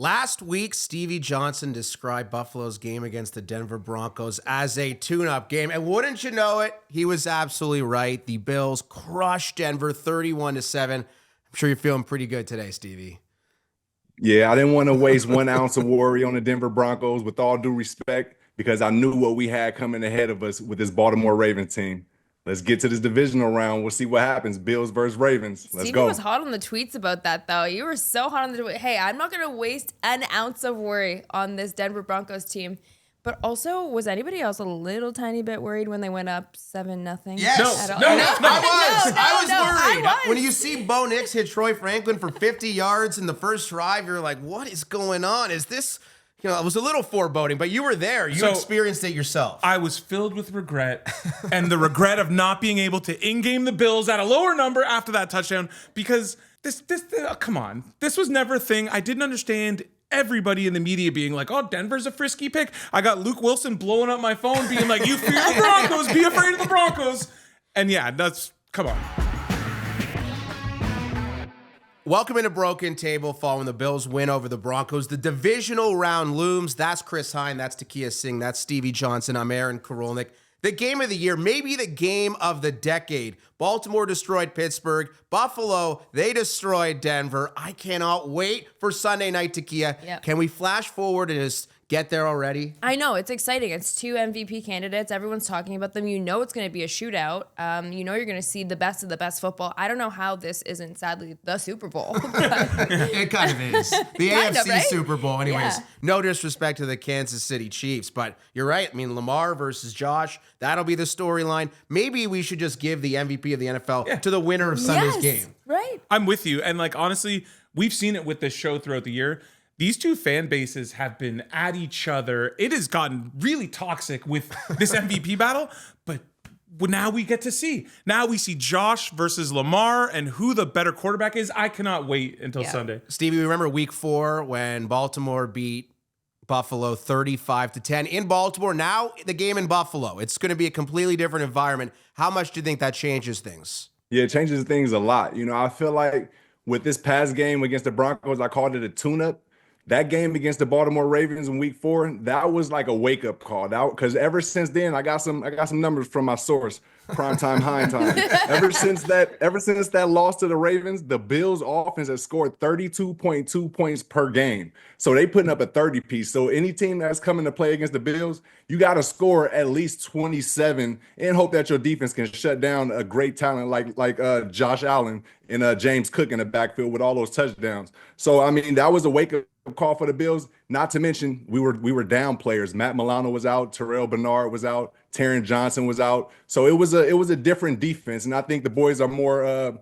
Last week, Stevie Johnson described Buffalo's game against the Denver Broncos as a tune-up game. And wouldn't you know it, he was absolutely right. The Bills crushed Denver 31-7. I'm sure you're feeling pretty good today, Stevie. Yeah, I didn't want to waste 1 ounce of worry on the Denver Broncos, with all due respect, because I knew what we had coming ahead of us with this Baltimore Ravens team. Let's get to this divisional round. We'll see what happens. Bills versus Ravens. Let's go. Stevie was hot on the tweets about that, though. You were so hot on the tweet. Hey, I'm not going to waste an ounce of worry on this Denver Broncos team. But also, was anybody else a little tiny bit worried when they went up 7-0? Yes. No, I was worried. I was. When you see Bo Nix hit Troy Franklin for 50 yards in the first drive, you're like, what is going on? Is this... it was a little foreboding, but you were there. You experienced it yourself. I was filled with regret, and the regret of not being able to in-game the Bills at a lower number after that touchdown, because this come on. This was never a thing. I didn't understand everybody in the media being like, oh, Denver's a frisky pick. I got Luke Wilson blowing up my phone being like, you fear the Broncos, be afraid of the Broncos. And yeah, come on. Welcome into Broken Table following the Bills win over the Broncos. The divisional round looms. That's Chris Hein. That's Tekeyah Singh. That's Stevie Johnson. I'm Aaron Korolnek. The game of the year, maybe the game of the decade. Baltimore destroyed Pittsburgh. Buffalo, they destroyed Denver. I cannot wait for Sunday night, Tekeyah. Yep. Can we flash forward and just get there already? I know, it's exciting. It's 2 MVP candidates. Everyone's talking about them. You know it's going to be a shootout. You know you're going to see the best of the best football. I don't know how this isn't, sadly, the Super Bowl. It kind of is. The AFC right? Super Bowl. Anyways, Yeah. No disrespect to the Kansas City Chiefs, but you're right. I mean, Lamar versus Josh, that'll be the storyline. Maybe we should just give the MVP of the NFL to the winner of Sunday's game. Right. I'm with you. And honestly, we've seen it with this show throughout the year. These two fan bases have been at each other. It has gotten really toxic with this MVP battle, but now we get to see. Now we see Josh versus Lamar and who the better quarterback is. I cannot wait until Sunday. Stevie, remember week 4 when Baltimore beat Buffalo 35-10 in Baltimore? Now the game in Buffalo. It's going to be a completely different environment. How much do you think that changes things? Yeah, it changes things a lot. I feel like with this past game against the Broncos, I called it a tune-up. That game against the Baltimore Ravens in week 4, that was like a wake-up call. Because ever since then, I got some numbers from my source, Primetime Hein Time. Ever since that loss to the Ravens, the Bills offense has scored 32.2 points per game. So they putting up a 30-piece. So any team that's coming to play against the Bills, you got to score at least 27 and hope that your defense can shut down a great talent like Josh Allen and James Cook in the backfield with all those touchdowns. So, I mean, that was a wake-up call for the Bills. Not to mention, we were down players. Matt Milano was out. Terrell Bernard was out. Taron Johnson was out. So it was a different defense, and I think the boys are more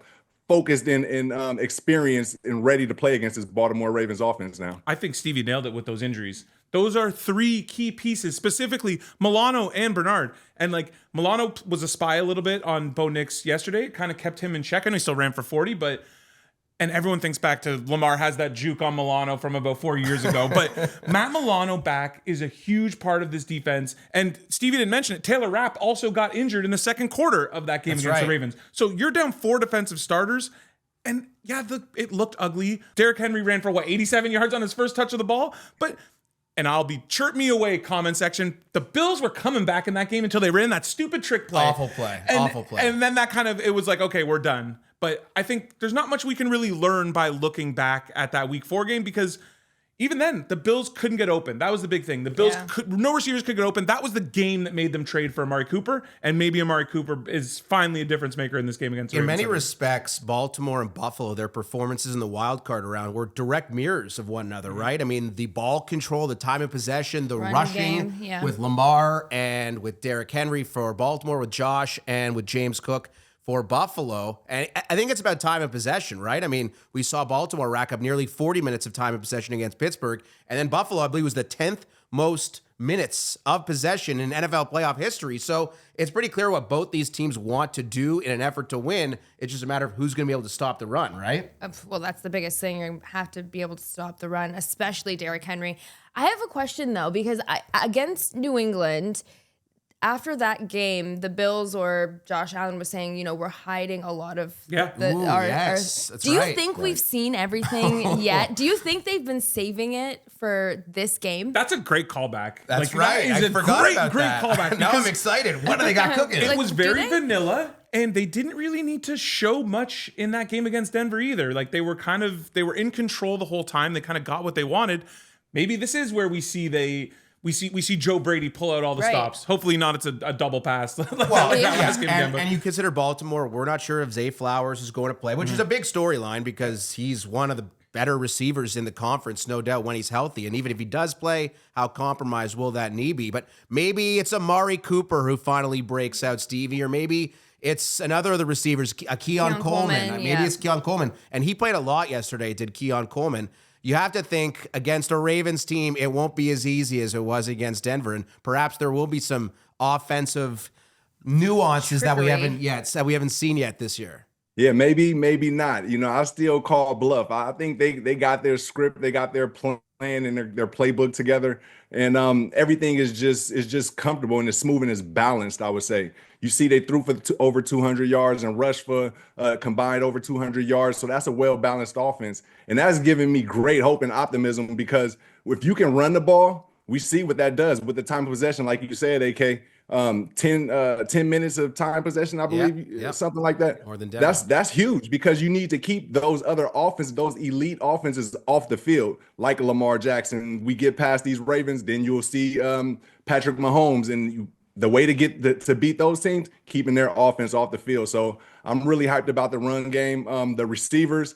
focused and experienced and ready to play against this Baltimore Ravens offense now. I think Stevie nailed it with those injuries. Those are 3 key pieces, specifically Milano and Bernard. And Milano was a spy a little bit on Bo Nix yesterday. It kind of kept him in check, and he still ran for 40, and everyone thinks back to Lamar has that juke on Milano from about 4 years ago. But Matt Milano back is a huge part of this defense. And Stevie didn't mention it. Taylor Rapp also got injured in the second quarter of that game against the Ravens. So you're down 4 defensive starters. And yeah, it looked ugly. Derrick Henry ran for 87 yards on his first touch of the ball. And I'll be chirp me away comment section. The Bills were coming back in that game until they ran that stupid trick play. Awful play. And then that it was like, okay, we're done. But I think there's not much we can really learn by looking back at that week 4 game, because even then, the Bills couldn't get open. That was the big thing. The Bills no receivers could get open. That was the game that made them trade for Amari Cooper. And maybe Amari Cooper is finally a difference maker in this game against the Ravens. In many respects, Baltimore and Buffalo, their performances in the wild card round were direct mirrors of one another, right? I mean, the ball control, the time of possession, the rushing with Lamar and with Derrick Henry for Baltimore, with Josh and with James Cook for Buffalo. And I think it's about time of possession, right? I mean, we saw Baltimore rack up nearly 40 minutes of time of possession against Pittsburgh. And then Buffalo, I believe, was the 10th most minutes of possession in NFL playoff history. So it's pretty clear what both these teams want to do in an effort to win. It's just a matter of who's going to be able to stop the run, right? Well, that's the biggest thing. You have to be able to stop the run, especially Derrick Henry. I have a question, though, because against New England, after that game, the Bills or Josh Allen was saying, we're hiding a lot of That's Do you think we've seen everything yet? Do you think they've been saving it for this game? That's a great callback. That's right. That is a great callback. Now I'm excited. What do they got cooking? It was very vanilla, and they didn't really need to show much in that game against Denver either. Like they were in control the whole time. They kind of got what they wanted. Maybe this is where we see Joe Brady pull out all the stops. Hopefully not. It's a double pass. And you consider Baltimore. We're not sure if Zay Flowers is going to play, which is a big storyline because he's one of the better receivers in the conference, no doubt, when he's healthy. And even if he does play, how compromised will that knee be? But maybe it's Amari Cooper who finally breaks out, Stevie, or maybe it's another of the receivers, Keon Coleman. Maybe it's Keon Coleman. And he played a lot yesterday, did Keon Coleman. You have to think against a Ravens team, it won't be as easy as it was against Denver. And perhaps there will be some offensive nuances that we haven't seen yet this year. Yeah, maybe not. I still call bluff. I think they got their script, they got their plan and their playbook together, and everything is just comfortable and it's smooth and it's balanced, I would say. You see they threw for over 200 yards and rushed for combined over 200 yards, so that's a well-balanced offense. And that's giving me great hope and optimism because if you can run the ball, we see what that does with the time of possession, like you said, AK. 10 minutes of time possession, I believe, something like that. More than Denver. That's huge because you need to keep those other offenses, those elite offenses off the field, like Lamar Jackson. We get past these Ravens, then you'll see Patrick Mahomes, and the way to get to beat those teams, keeping their offense off the field. So I'm really hyped about the run game. The receivers,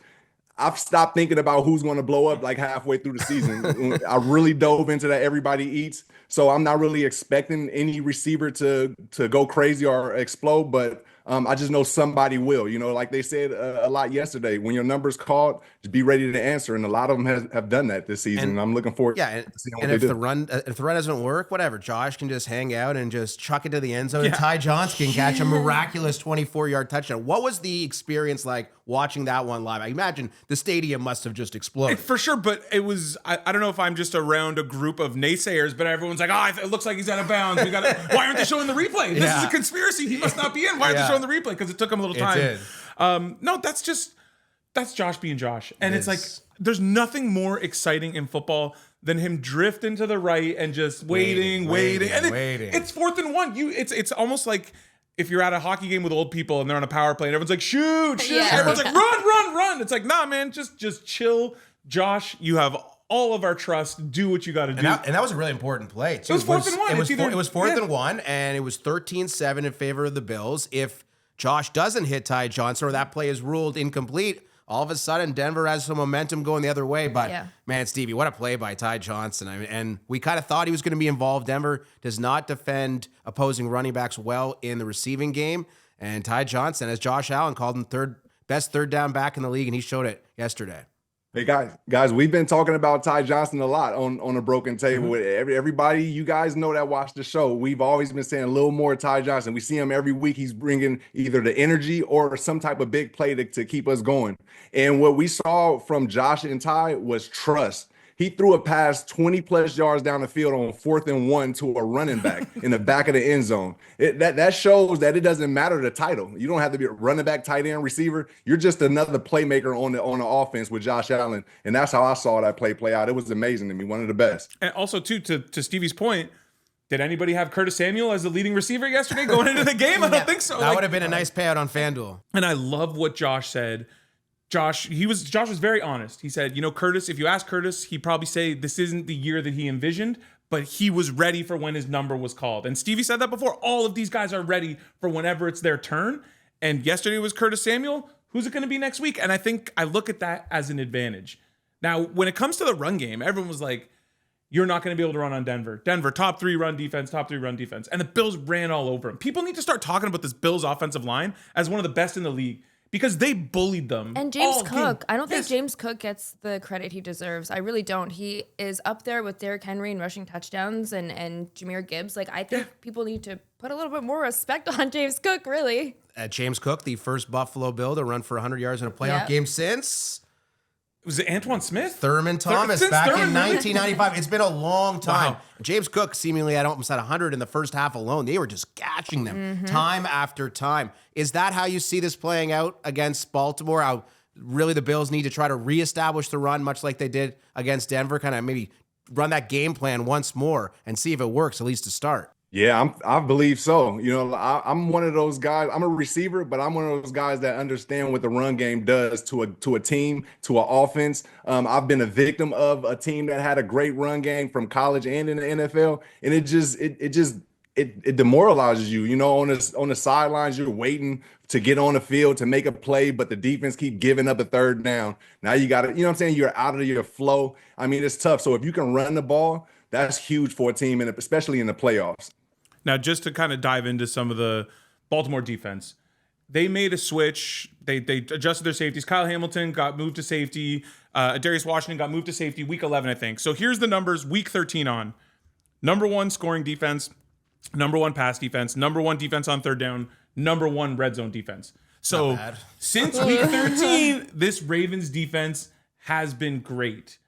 I've stopped thinking about who's going to blow up like halfway through the season. I really dove into that everybody eats. So I'm not really expecting any receiver to go crazy or explode, but I just know somebody will. Like they said a lot yesterday, when your number's called, just be ready to answer. And a lot of them have done that this season. And I'm looking forward to seeing what they do. If the run doesn't work, whatever, Josh can just hang out and just chuck it to the end zone. And Ty Johnson can catch a miraculous 24-yard touchdown. What was the experience like watching that one live? I imagine the stadium must have just exploded. For sure, but it was, I don't know if I'm just around a group of naysayers, but everyone's like, it looks like he's out of bounds. Why aren't they showing the replay? This is a conspiracy. He must not be in. Why aren't they showing the replay? Because it took him a little time. No, that's Josh being Josh. And it's like, there's nothing more exciting in football than him drifting to the right and just waiting. And it's 4th and 1. It's almost like if you're at a hockey game with old people and they're on a power play and everyone's like, shoot. Yeah. Everyone's like, run. It's like, nah, man, just chill. Josh, you have all of our trust. Do what you got to do. And that was a really important play, too. It was 4th and 1. It was 4th and 1, and it was 13-7 in favor of the Bills. If Josh doesn't hit Ty Johnson or that play is ruled incomplete, all of a sudden Denver has some momentum going the other way. But, man, Stevie, what a play by Ty Johnson. And we kind of thought he was going to be involved. Denver does not defend opposing running backs well in the receiving game. And Ty Johnson, as Josh Allen called him, best third down back in the league, and he showed it yesterday. Hey guys, we've been talking about Ty Johnson a lot on a broken table. Mm-hmm. Everybody, you guys know that watch the show. We've always been saying a little more Ty Johnson. We see him every week. He's bringing either the energy or some type of big play to keep us going. And what we saw from Josh and Ty was trust. He threw a pass 20-plus yards down the field on 4th and 1 to a running back in the back of the end zone. That shows that it doesn't matter the title. You don't have to be a running back, tight end, receiver. You're just another playmaker on the offense with Josh Allen, and that's how I saw that play out. It was amazing to me, one of the best. And also, too, to Stevie's point, did anybody have Curtis Samuel as the leading receiver yesterday going into the game? I don't think so. That would have been a nice payout on FanDuel. And I love what Josh said. Josh was very honest. He said, Curtis, if you ask Curtis, he'd probably say this isn't the year that he envisioned, but he was ready for when his number was called. And Stevie said that before. All of these guys are ready for whenever it's their turn. And yesterday was Curtis Samuel. Who's it going to be next week? And I think I look at that as an advantage. Now, when it comes to the run game, everyone was like, you're not going to be able to run on Denver. Denver, top 3 run defense. And the Bills ran all over him. People need to start talking about this Bills offensive line as one of the best in the league, because they bullied them. And James Cook. I don't think James Cook gets the credit he deserves. I really don't. He is up there with Derrick Henry in rushing touchdowns and Jahmyr Gibbs. I think people need to put a little bit more respect on James Cook, really. James Cook, the first Buffalo Bill to run for 100 yards in a playoff game since Was it Antoine Smith? Thurman Thomas back in 1995. It's been a long time. Wow. James Cook seemingly had almost had 100 in the first half alone. They were just gashing them time after time. Is that how you see this playing out against Baltimore? How really the Bills need to try to reestablish the run, much like they did against Denver, kind of maybe run that game plan once more and see if it works, at least to start? Yeah, I believe so. You know, I'm one of those guys. I'm a receiver, but I'm one of those guys that understand what the run game does to a team, to an offense. I've been a victim of a team that had a great run game from college and in the NFL, and it demoralizes you. You know, on the sidelines, you're waiting to get on the field to make a play, but the defense keep giving up a third down. Now you got to, you know what I'm saying? You're out of your flow. I mean, it's tough. So if you can run the ball, that's huge for a team, and especially in the playoffs. Now, just to kind of dive into some of the Baltimore defense, they made a switch. They adjusted their safeties. Kyle Hamilton got moved to safety. Darius Washington got moved to safety week 11, I think. So here's the numbers week 13 on. Number 1 scoring defense, number 1 pass defense, number 1 defense on third down, number 1 red zone defense. So since week 13, this Ravens defense has been great.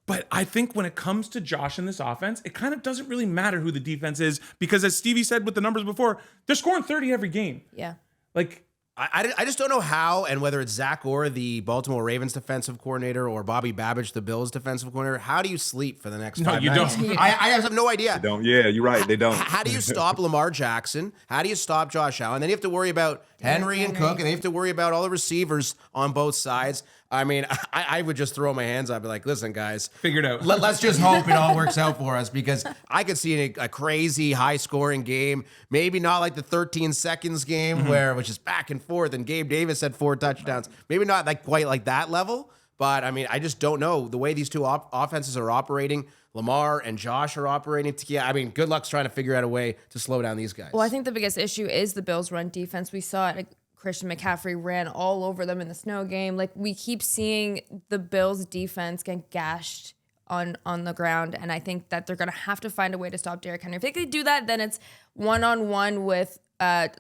But I think when it comes to Josh in this offense, it kind of doesn't really matter who the defense is because, as Stevie said with the numbers before, they're scoring 30 every game. Yeah. Like, I just don't know how, and whether it's Zach Orr, the Baltimore Ravens defensive coordinator, or Bobby Babbage, the Bills defensive coordinator, how do you sleep for the next 5 nights? Don't. I have no idea. They don't. Yeah, you're right. They don't. How do you stop Lamar Jackson? How do you stop Josh Allen? Then you have to worry about Henry and Cook, and they have to worry about all the receivers on both sides. I mean, I would just throw my hands up and be like, listen, guys. Figure it out. Let's just hope it all works out for us, because I could see a crazy high-scoring game. Maybe not like the 13 seconds game which is back and forth, and Gabe Davis had 4 touchdowns. Maybe not like quite like that level, but I mean, I just don't know. The way these two offenses are operating, Lamar and Josh are operating together. I mean, good luck trying to figure out a way to slow down these guys. Well, I think the biggest issue is the Bills' run defense. We saw it. Christian McCaffrey ran all over them in the snow game. Like, we keep seeing the Bills' defense get gashed on the ground, and I think that they're going to have to find a way to stop Derrick Henry. If they could do that, then it's one-on-one with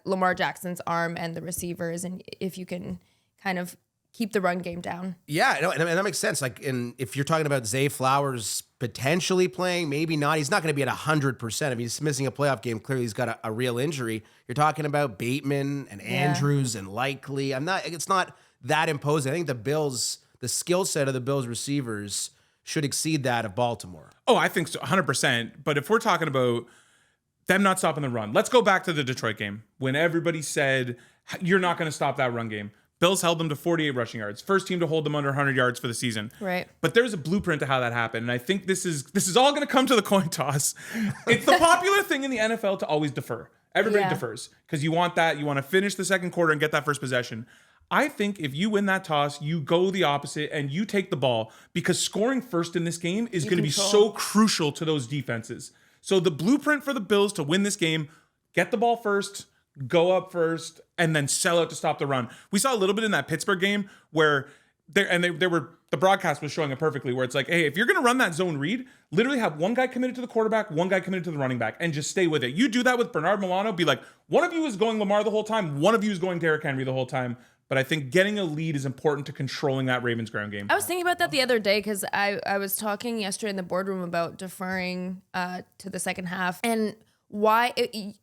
Lamar Jackson's arm and the receivers, and if you can kind of keep the run game down. Yeah, no, and that makes sense. Like, if you're talking about Zay Flowers potentially playing, maybe not. He's not going to be at 100%. If he's missing a playoff game, clearly he's got a real injury. You're talking about Bateman and Andrews and Likely. It's not that imposing. I think the skill set of the Bills receivers should exceed that of Baltimore. Oh, I think so, 100%. But if we're talking about them not stopping the run, let's go back to the Detroit game when everybody said, you're not going to stop that run game. Bills held them to 48 rushing yards. First team to hold them under 100 yards for the season. Right. But there's a blueprint to how that happened. And I think this is all going to come to the coin toss. It's the popular thing in the NFL to always defer. Everybody defers because you want that. You want to finish the second quarter and get that first possession. I think if you win that toss, you go the opposite and you take the ball, because scoring first in this game is going to be so crucial to those defenses. So the blueprint for the Bills to win this game, get the ball first, go up first, and then sell out to stop the run. We saw a little bit in that Pittsburgh game where the broadcast was showing it perfectly, where it's like, hey, if you're going to run that zone read, literally have one guy committed to the quarterback, one guy committed to the running back, and just stay with it. You do that with Bernard Milano, be like, one of you is going Lamar the whole time, one of you is going Derrick Henry the whole time. But I think getting a lead is important to controlling that Ravens ground game. I was thinking about that the other day because I was talking yesterday in the boardroom about deferring to the second half, and why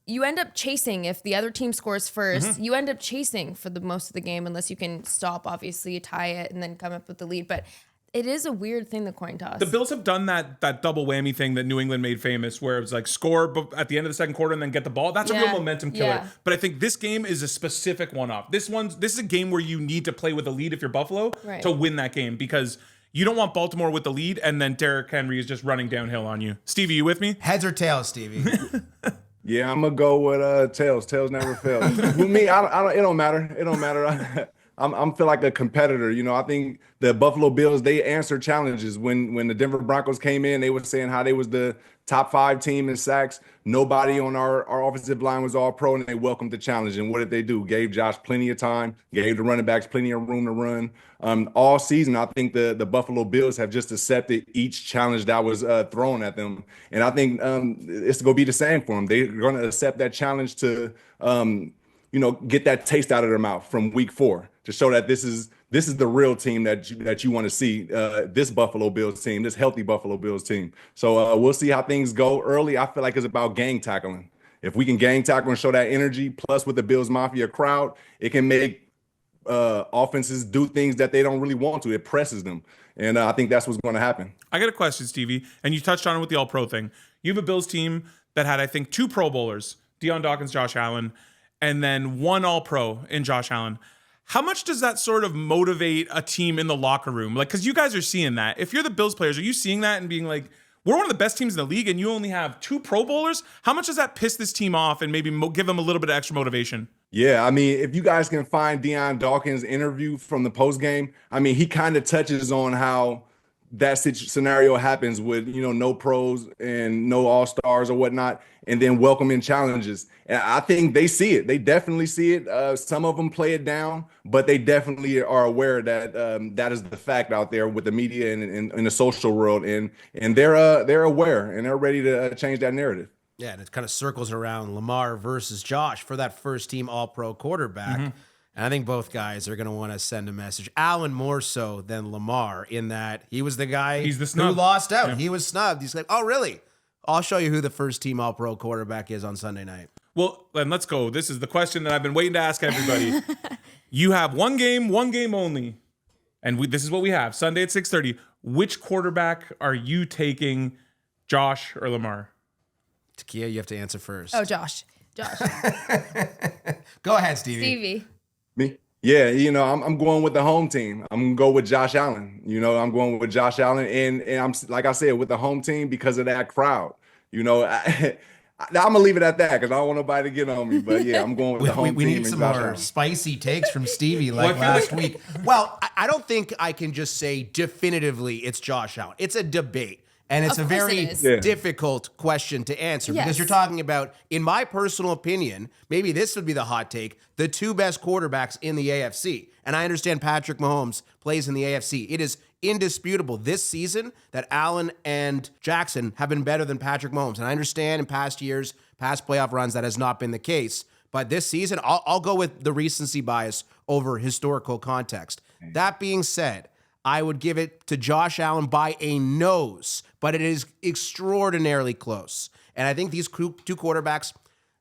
you end up chasing if the other team scores first. You end up chasing for the most of the game unless you can stop, obviously, tie it, and then come up with the lead. But it is a weird thing, the coin toss. The Bills have done that double whammy thing that New England made famous, where it was like score at the end of the second quarter and then get the ball. That's a real momentum killer. Yeah. But I think this game is a specific one-off. This is a game where you need to play with a lead if you're Buffalo to win that game, because you don't want Baltimore with the lead and then Derrick Henry is just running downhill on you. Stevie, you with me? Heads or tails, Stevie? Yeah, I'm gonna go with tails. Tails never fail. With me, I don't. It don't matter. It don't matter. I'm feel like a competitor. You know, I think the Buffalo Bills, they answer challenges. When the Denver Broncos came in, they were saying how they was the top 5 team in sacks. Nobody on our offensive line was all pro, and they welcomed the challenge. And what did they do? Gave Josh plenty of time, gave the running backs plenty of room to run. All season, I think the Buffalo Bills have just accepted each challenge that was thrown at them. And I think it's going to be the same for them. They're going to accept that challenge to, get that taste out of their mouth from week 4, to show that this is this is the real team that you want to see, this Buffalo Bills team, this healthy Buffalo Bills team. So we'll see how things go early. I feel like it's about gang tackling. If we can gang tackle and show that energy, plus with the Bills Mafia crowd, it can make offenses do things that they don't really want to. It presses them. And I think that's what's going to happen. I got a question, Stevie, and you touched on it with the All-Pro thing. You have a Bills team that had, I think, 2 Pro Bowlers, Deion Dawkins, Josh Allen, and then 1 All-Pro in Josh Allen. How much does that sort of motivate a team in the locker room? Like, because you guys are seeing that. If you're the Bills players, are you seeing that and being like, we're one of the best teams in the league and you only have 2 Pro Bowlers? How much does that piss this team off and maybe give them a little bit of extra motivation? Yeah, I mean, if you guys can find Deion Dawkins' interview from the postgame, I mean, he kind of touches on how that scenario happens with, no pros and no all-stars or whatnot, and then welcoming challenges. And I think they see it. They definitely see it. Some of them play it down, but they definitely are aware that that is the fact out there with the media and in the social world. And they're aware and they're ready to change that narrative. Yeah, and it kind of circles around Lamar versus Josh for that first team All-Pro quarterback. Mm-hmm. And I think both guys are going to want to send a message. Allen more so than Lamar in that he was the guy who lost out. Yeah. He was snubbed. He's like, oh, really? I'll show you who the first team All-Pro quarterback is on Sunday night. Well, then let's go. This is the question that I've been waiting to ask everybody. You have one game only. And this is what we have. Sunday at 6:30. Which quarterback are you taking, Josh or Lamar? Tekeyah, you have to answer first. Oh, Josh. Go ahead, Stevie. Me? Yeah, I'm going with the home team. I'm going to go with Josh Allen. I'm going with Josh Allen. And I'm, like I said, with the home team because of that crowd. I'm going to leave it at that because I don't want nobody to get on me. But, yeah, I'm going with the home team. We need some more spicy takes from Stevie like last week. Well, I don't think I can just say definitively it's Josh Allen. It's a debate. And it's a very difficult question to answer because you're talking about, in my personal opinion, maybe this would be the hot take, the 2 best quarterbacks in the AFC. And I understand Patrick Mahomes plays in the AFC. It is indisputable this season that Allen and Jackson have been better than Patrick Mahomes. And I understand in past years, past playoff runs, that has not been the case. But this season, I'll go with the recency bias over historical context. That being said, I would give it to Josh Allen by a nose, but it is extraordinarily close. And I think these 2 quarterbacks,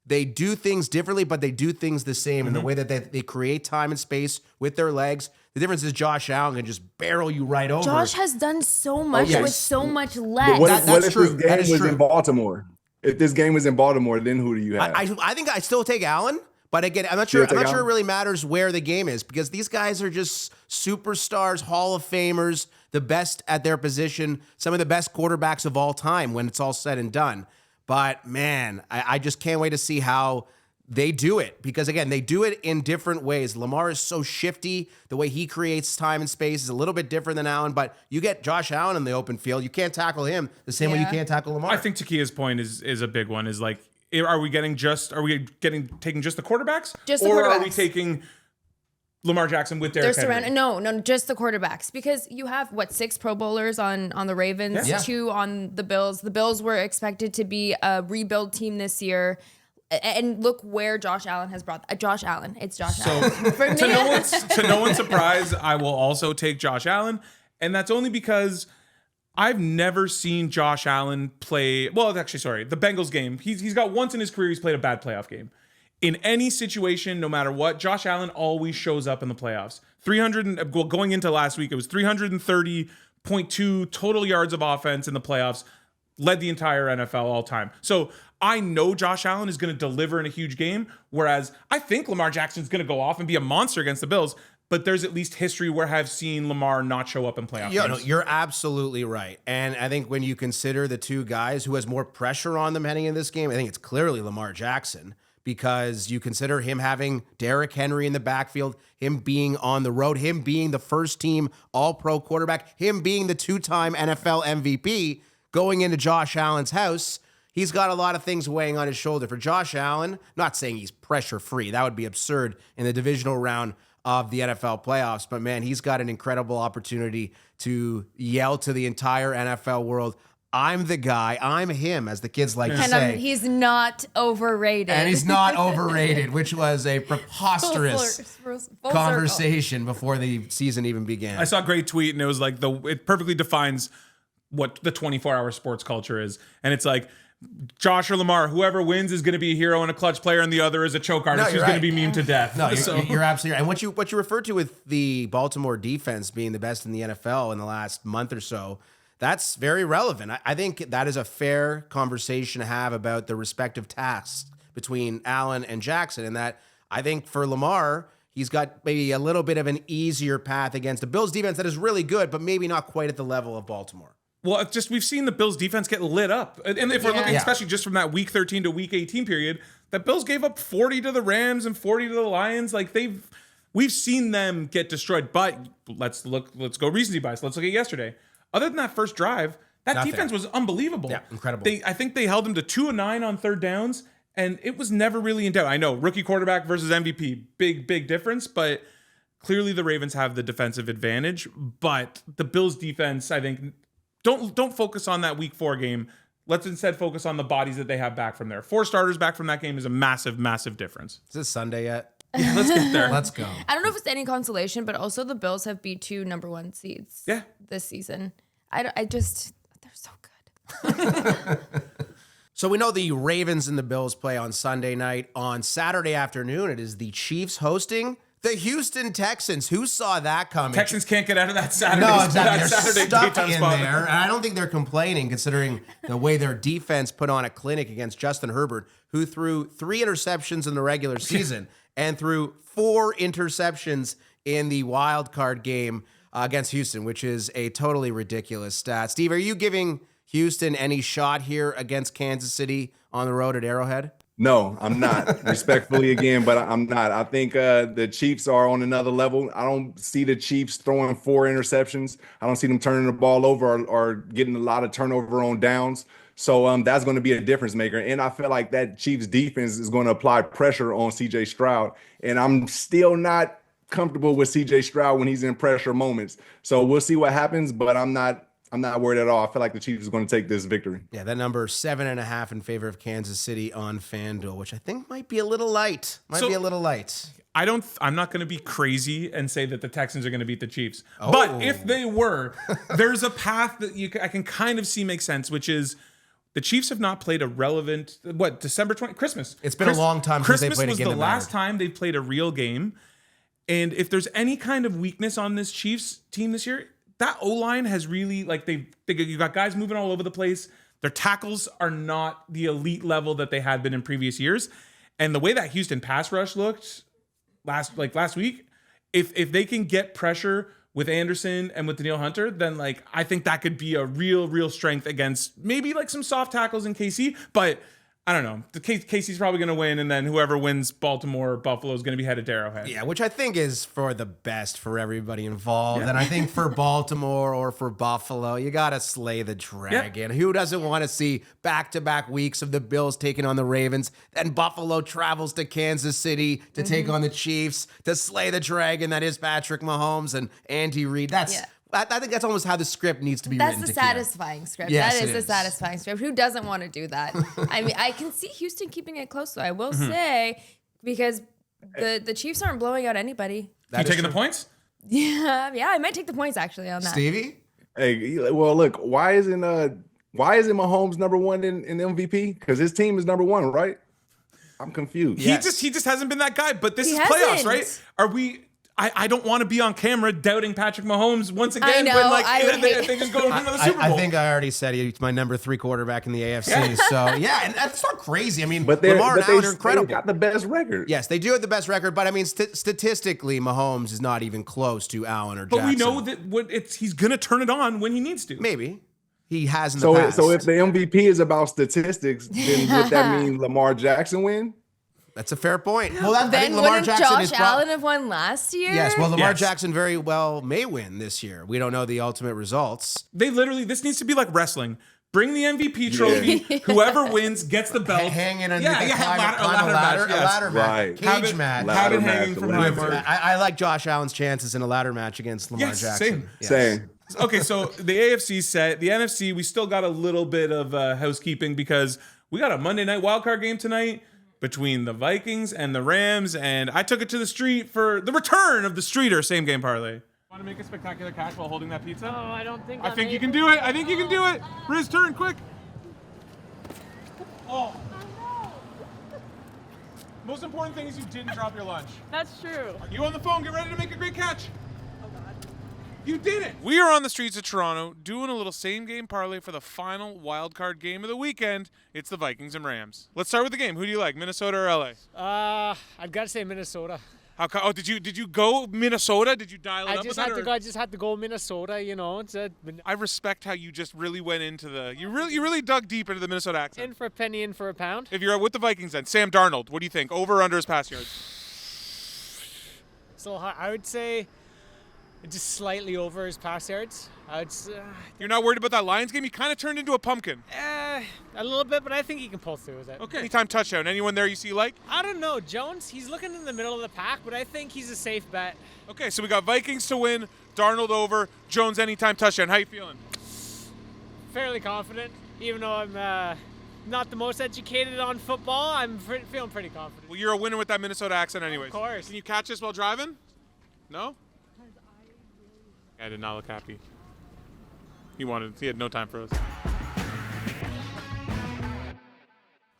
they do things differently, but they do things the same in the way that they create time and space with their legs. The difference is Josh Allen can just barrel you right over. Josh has done so much with so much less. What if this game was in Baltimore? If this game was in Baltimore, then who do you have? I think I still take Allen. But again, I'm not sure it really matters where the game is because these guys are just superstars, Hall of Famers, the best at their position, some of the best quarterbacks of all time when it's all said and done. But man, I just can't wait to see how they do it because again, they do it in different ways. Lamar is so shifty. The way he creates time and space is a little bit different than Allen, but you get Josh Allen in the open field, you can't tackle him the same way you can't tackle Lamar. I think Tekeyah's point is a big one, is like, Are we taking just the quarterbacks? Or are we taking Lamar Jackson with Derrick Henry? No, just the quarterbacks. Because you have, 6 Pro Bowlers on the Ravens, 2 on the Bills. The Bills were expected to be a rebuild team this year. And look where Josh Allen has brought Josh Allen. It's Josh Allen. For me. To no one's surprise, I will also take Josh Allen. And that's only because I've never seen Josh Allen play. Well, actually, sorry, the Bengals game. He's got once in his career he's played a bad playoff game. In any situation, no matter what, Josh Allen always shows up in the playoffs. Going into last week, it was 330.2 total yards of offense in the playoffs. Led the entire NFL all time. So I know Josh Allen is going to deliver in a huge game, whereas I think Lamar Jackson is going to go off and be a monster against the Bills. But there's at least history where I've seen Lamar not show up in playoff games. No, you're absolutely right. And I think when you consider the 2 guys who has more pressure on them heading into this game, I think it's clearly Lamar Jackson because you consider him having Derrick Henry in the backfield, him being on the road, him being the first team All-Pro quarterback, him being the 2-time NFL MVP going into Josh Allen's house. He's got a lot of things weighing on his shoulder. For Josh Allen, not saying he's pressure-free. That would be absurd in the divisional round of the NFL playoffs. But man, he's got an incredible opportunity to yell to the entire NFL world, I'm the guy. I'm him, as the kids like to say. He's not overrated. And he's not overrated, which was a preposterous full conversation before the season even began. I saw a great tweet, and it was like it perfectly defines what the 24-hour sports culture is. And it's like, Josh or Lamar, whoever wins is going to be a hero and a clutch player, and the other is a choke artist who's going to be memed to death. No, you're absolutely right. And what you referred to with the Baltimore defense being the best in the NFL in the last month or so, that's very relevant. I think that is a fair conversation to have about the respective tasks between Allen and Jackson, and that I think for Lamar, he's got maybe a little bit of an easier path against the Bills defense that is really good, but maybe not quite at the level of Baltimore. Well, it's just we've seen the Bills defense get lit up. And if we're looking especially just from that week 13 to week 18 period, that Bills gave up 40 to the Rams and 40 to the Lions. Like we've seen them get destroyed. But let's go recency bias. Let's look at yesterday. Other than that first drive, that defense was unbelievable. Yeah, incredible. I think they held them to 2 of 9 on third downs, and it was never really in doubt. I know, rookie quarterback versus MVP, big difference, but clearly the Ravens have the defensive advantage. But the Bills defense, I think, don't focus on that week 4 game. Let's instead focus on the bodies that they have back from there. 4 starters back from that game is a massive difference. Is this Sunday yet? Yeah, let's get there. Let's go. I don't know if it's any consolation, but also the Bills have beat 2 number 1 seeds this season. They're so good. So we know the Ravens and the Bills play on Sunday night. On Saturday afternoon, it is the Chiefs hosting the Houston Texans. Who saw that coming? Texans can't get out of that Saturday. No, exactly. They're Saturday stuck daytime in spot. there. And I don't think they're complaining, considering the way their defense put on a clinic against Justin Herbert, who threw 3 interceptions in the regular season and threw 4 interceptions in the wild card game against Houston, which is a totally ridiculous stat. Steve, are you giving Houston any shot here against Kansas City on the road at Arrowhead? No, I'm not. Respectfully again, but I'm not. I think the Chiefs are on another level. I don't see the Chiefs throwing 4 interceptions. I don't see them turning the ball over or getting a lot of turnover on downs. So that's going to be a difference maker. And I feel like that Chiefs defense is going to apply pressure on C.J. Stroud. And I'm still not comfortable with C.J. Stroud when he's in pressure moments. So we'll see what happens, but I'm not worried at all. I feel like the Chiefs is going to take this victory. Yeah, that number 7.5 in favor of Kansas City on FanDuel, which I think might be a little light. I'm not going to be crazy and say that the Texans are going to beat the Chiefs. Oh. But if they were, there's a path that I can kind of see make sense, which is the Chiefs have not played a relevant, December 20, Christmas. It's been a long time since they played a game. Christmas was the last time they played a real game. And if there's any kind of weakness on this Chiefs team this year, that O-line has really, you got guys moving all over the place. Their tackles are not the elite level that they had been in previous years. And the way that Houston pass rush looked last week, if they can get pressure with Anderson and with Danielle Hunter, then I think that could be a real strength against maybe some soft tackles in KC, but I don't know. The KC's probably going to win, and then whoever wins Baltimore or Buffalo is going to be headed to Arrowhead. Yeah, which I think is for the best for everybody involved. Yeah. And I think for Baltimore or for Buffalo, you got to slay the dragon. Yeah. Who doesn't want to see back-to-back weeks of the Bills taking on the Ravens? Then Buffalo travels to Kansas City to take on the Chiefs to slay the dragon that is Patrick Mahomes and Andy Reid. I think that's almost how the script needs to be written. That's the satisfying script. Yes, that is the satisfying script. Who doesn't want to do that? I mean, I can see Houston keeping it close, though. I will say, because the Chiefs aren't blowing out anybody. You taking the points? Yeah, I might take the points actually on that. Stevie? Hey, well, look, why isn't Mahomes number 1 in MVP? Because his team is number 1, right? I'm confused. He just hasn't been that guy. But this is playoffs, right? Are we? I don't want to be on camera doubting Patrick Mahomes once again. I know, when they just go into another Super Bowl. I think I already said he's my number 3 quarterback in the AFC. Yeah. So and that's not crazy. I mean, Lamar and Allen are incredible. They got the best record. Yes, they do have the best record, but I mean, statistically, Mahomes is not even close to Allen or Jackson. But we know that he's going to turn it on when he needs to. Maybe. He has in the past. So if the MVP is about statistics, then would that mean Lamar Jackson win? That's a fair point. Well, I think Lamar Jackson Josh Allen have won last year? Yes, well, Lamar Jackson very well may win this year. We don't know the ultimate results. This needs to be like wrestling. Bring the MVP trophy. Whoever wins gets the belt. Hanging under a ladder match. Right. Cage match. Have it hanging from Lamar. I like Josh Allen's chances in a ladder match against Lamar Jackson. Same. Okay, so the AFC set, the NFC, we still got a little bit of housekeeping because we got a Monday night wildcard game tonight between the Vikings and the Rams, and I took it to the street for the return of the Streeter same game parlay. Want to make a spectacular catch while holding that pizza? Oh, I don't think I think you can do it. I think you can do it. Riz, turn quick. Oh. Most important thing is you didn't drop your lunch. That's true. You on the phone, get ready to make a great catch. Oh, God. You did it. We are on the streets of Toronto doing a little same game parlay for the final wild card game of the weekend. It's the Vikings and Rams. Let's start with the game. Who do you like, Minnesota or LA? I've got to say Minnesota. Did you go Minnesota? Did you dial it up with that? I just had to go Minnesota, you know. I respect how you just really went into you really dug deep into the Minnesota accent. In for a penny, in for a pound. If you're with the Vikings then, Sam Darnold, what do you think? Over or under his pass yards? So I would say just slightly over his pass yards. You're not worried about that Lions game? He kind of turned into a pumpkin. A little bit, but I think he can pull through with it. Okay. Anytime touchdown. Anyone there you see like? I don't know. Jones, he's looking in the middle of the pack, but I think he's a safe bet. Okay, so we got Vikings to win, Darnold over, Jones anytime touchdown. How you feeling? Fairly confident, even though I'm not the most educated on football. I'm feeling pretty confident. Well, you're a winner with that Minnesota accent anyways. Of course. Can you catch this while driving? No? I did not look happy. He had no time for us.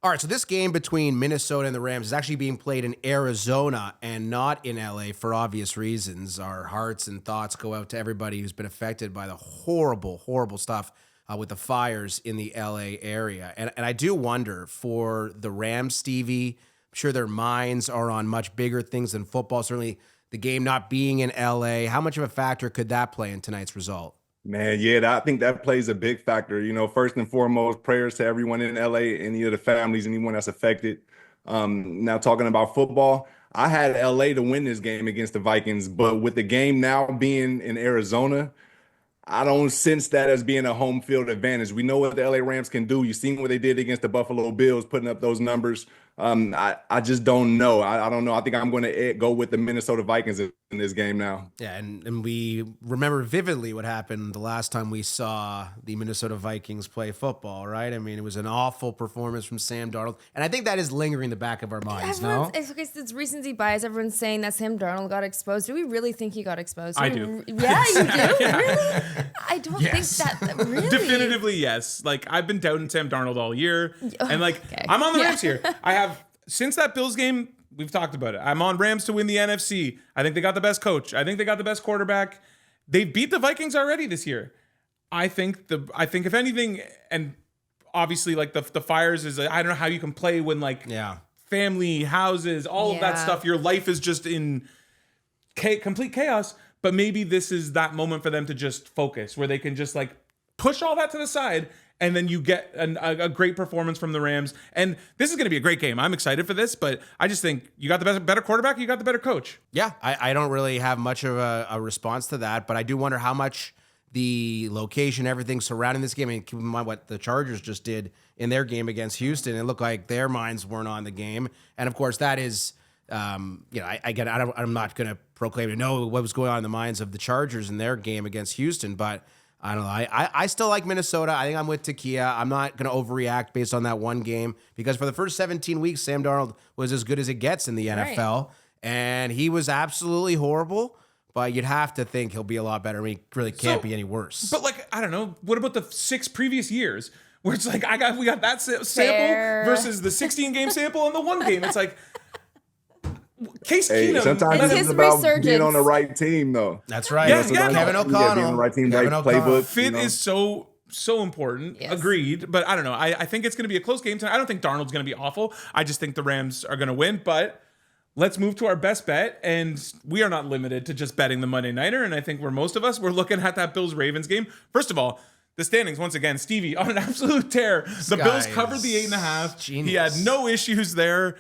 All right, so this game between Minnesota and the Rams is actually being played in Arizona and not in LA for obvious reasons. Our hearts and thoughts go out to everybody who's been affected by the horrible, horrible stuff with the fires in the LA area. And I do wonder for the Rams, Stevie, I'm sure their minds are on much bigger things than football. Certainly the game not being in LA, how much of a factor could that play in tonight's result? Man, yeah, I think that plays a big factor. You know, first and foremost, prayers to everyone in LA, any of the families, anyone that's affected. Now talking about football, I had LA to win this game against the Vikings, but with the game now being in Arizona, I don't sense that as being a home field advantage. We know what the LA Rams can do. You've seen what they did against the Buffalo Bills, putting up those numbers. I just don't know. I don't know. I think I'm going to go with the Minnesota Vikings in this game now. Yeah, and we remember vividly what happened the last time we saw the Minnesota Vikings play football, right? I mean, it was an awful performance from Sam Darnold, and I think that is lingering in the back of our minds, no? It's recency bias. Everyone's saying that Sam Darnold got exposed. Do we really think he got exposed? I do. Yeah, you do? Really? I don't think that, really. Definitively, yes. Like, I've been doubting Sam Darnold all year, and like, I'm on the Rams here. Since that Bills game, we've talked about it. I'm on Rams to win the NFC. I think they got the best coach. I think they got the best quarterback. They beat the Vikings already this year. I think if anything, and obviously like the fires is, I don't know how you can play when family, houses, all of that stuff. Your life is just in complete chaos. But maybe this is that moment for them to just focus, where they can just like push all that to the side. And then you get a great performance from the Rams. And this is going to be a great game. I'm excited for this, but I just think you got the better quarterback, you got the better coach. Yeah, I don't really have much of a response to that, but I do wonder how much the location, everything surrounding this game, and keep in mind what the Chargers just did in their game against Houston. It looked like their minds weren't on the game. And of course, that is, I'm not going to proclaim to know what was going on in the minds of the Chargers in their game against Houston, but I don't know. I still like Minnesota. I think I'm with Tekeyah. I'm not going to overreact based on that one game because for the first 17 weeks, Sam Darnold was as good as it gets in the NFL, and he was absolutely horrible. But you'd have to think he'll be a lot better. I mean, he really can't be any worse. But like, I don't know. What about the 6 previous years where it's like we got that sample versus the 16 game sample and the one game? It's like. Case Keenum. Sometimes it's about being on the right team, though. That's right. Kevin O'Connell. Being on the right team, right playbook. Fit is so important. Yes. Agreed. But I don't know. I think it's going to be a close game tonight. I don't think Darnold's going to be awful. I just think the Rams are going to win. But let's move to our best bet. And we are not limited to just betting the Monday Nighter. And I think most of us, we're looking at that Bills-Ravens game. First of all, the standings, once again, Stevie on an absolute tear. The Bills covered the 8.5. Genius. He had no issues there.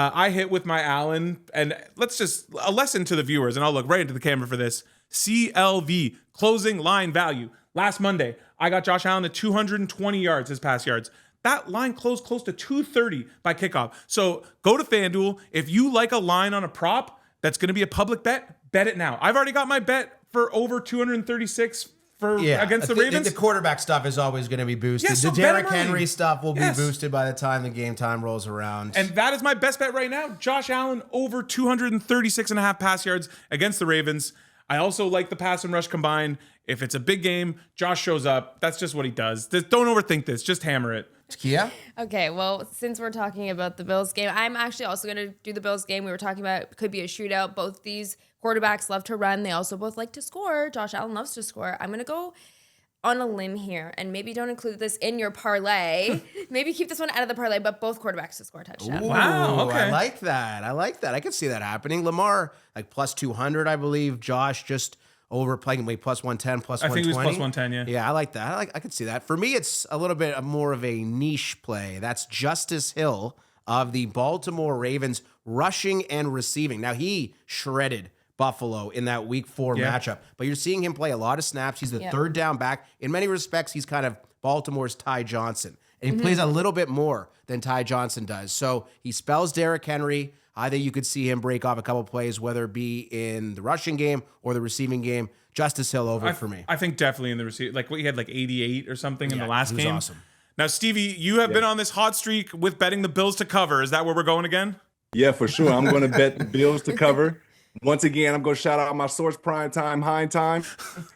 I hit with my Allen, and let's just a lesson to the viewers, and I'll look right into the camera for this. CLV, closing line value. Last Monday, I got Josh Allen at 220 yards, his pass yards. That line closed close to 230 by kickoff. So go to FanDuel. If you like a line on a prop that's going to be a public bet, bet it now. I've already got my bet for over 236 against the Ravens. The quarterback stuff is always going to be boosted. Yeah, so the Derrick Henry stuff will be boosted by the time the game time rolls around. And that is my best bet right now. Josh Allen over 236.5 pass yards against the Ravens. I also like the pass and rush combined. If it's a big game, Josh shows up. That's just what he does. Don't overthink this. Just hammer it. Tekeyah? Okay, well, since we're talking about the Bills game, I'm actually also going to do the Bills game. We were talking about it could be a shootout. Both these quarterbacks love to run. They also both like to score. Josh Allen loves to score. I'm going to go on a limb here, and maybe don't include this in your parlay. Maybe keep this one out of the parlay, but both quarterbacks to score a touchdown. Wow, okay. I like that. I could see that happening. Lamar, like plus 200, I believe. Josh just overplaying, plus 110, plus 120. I think he was plus 110, yeah. Yeah, I like that. I could see that. For me, it's a little bit more of a niche play. That's Justice Hill of the Baltimore Ravens, rushing and receiving. Now, he shredded Buffalo in that week 4 matchup, but you're seeing him play a lot of snaps. He's the third down back. In many respects, he's kind of Baltimore's Ty Johnson, and he plays a little bit more than Ty Johnson does. So he spells Derrick Henry. I think you could see him break off a couple plays, whether it be in the rushing game or the receiving game. Justice Hill over for me. I think definitely in the receive. Like he had like 88 or something in the last game. Awesome. Now, Stevie, you have been on this hot streak with betting the Bills to cover. Is that where we're going again? Yeah, for sure. I'm going to bet the Bills to cover. Once again, I'm going to shout out my source, Primetime Hein Time.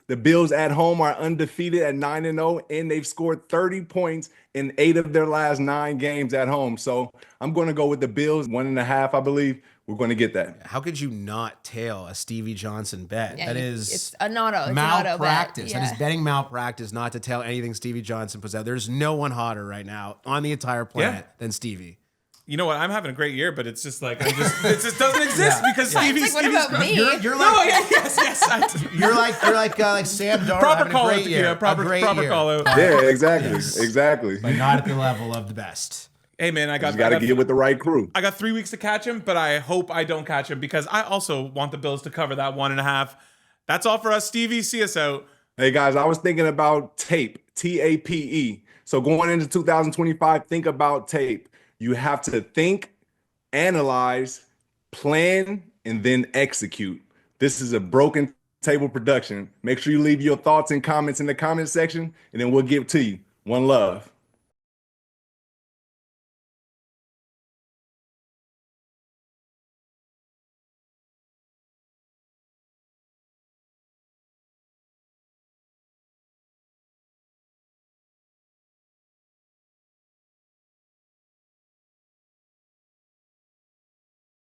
The Bills at home are undefeated at 9-0, and they've scored 30 points in 8 of their last 9 games at home. So I'm going to go with the Bills, 1.5, I believe. We're going to get that. How could you not tail a Stevie Johnson bet? Yeah, that is it's an auto. malpractice. Yeah. That is betting malpractice not to tail anything Stevie Johnson puts out. There's no one hotter right now on the entire planet than Stevie. You know what? I'm having a great year, but it's just like it just doesn't exist because Stevie's. Like, what about me? You're like yes. you're like Sam Darnold Proper having call a out, great year. proper call out. Yeah, exactly. But not at the level of the best. Hey man, I got to get with the right crew. I got 3 weeks to catch him, but I hope I don't catch him because I also want the Bills to cover that 1.5. That's all for us, Stevie. See us out. Hey guys, I was thinking about tape, TAPE. So going into 2025, think about tape. You have to think, analyze, plan, and then execute. This is a Broken Table production. Make sure you leave your thoughts and comments in the comment section, and then we'll give to you. One love.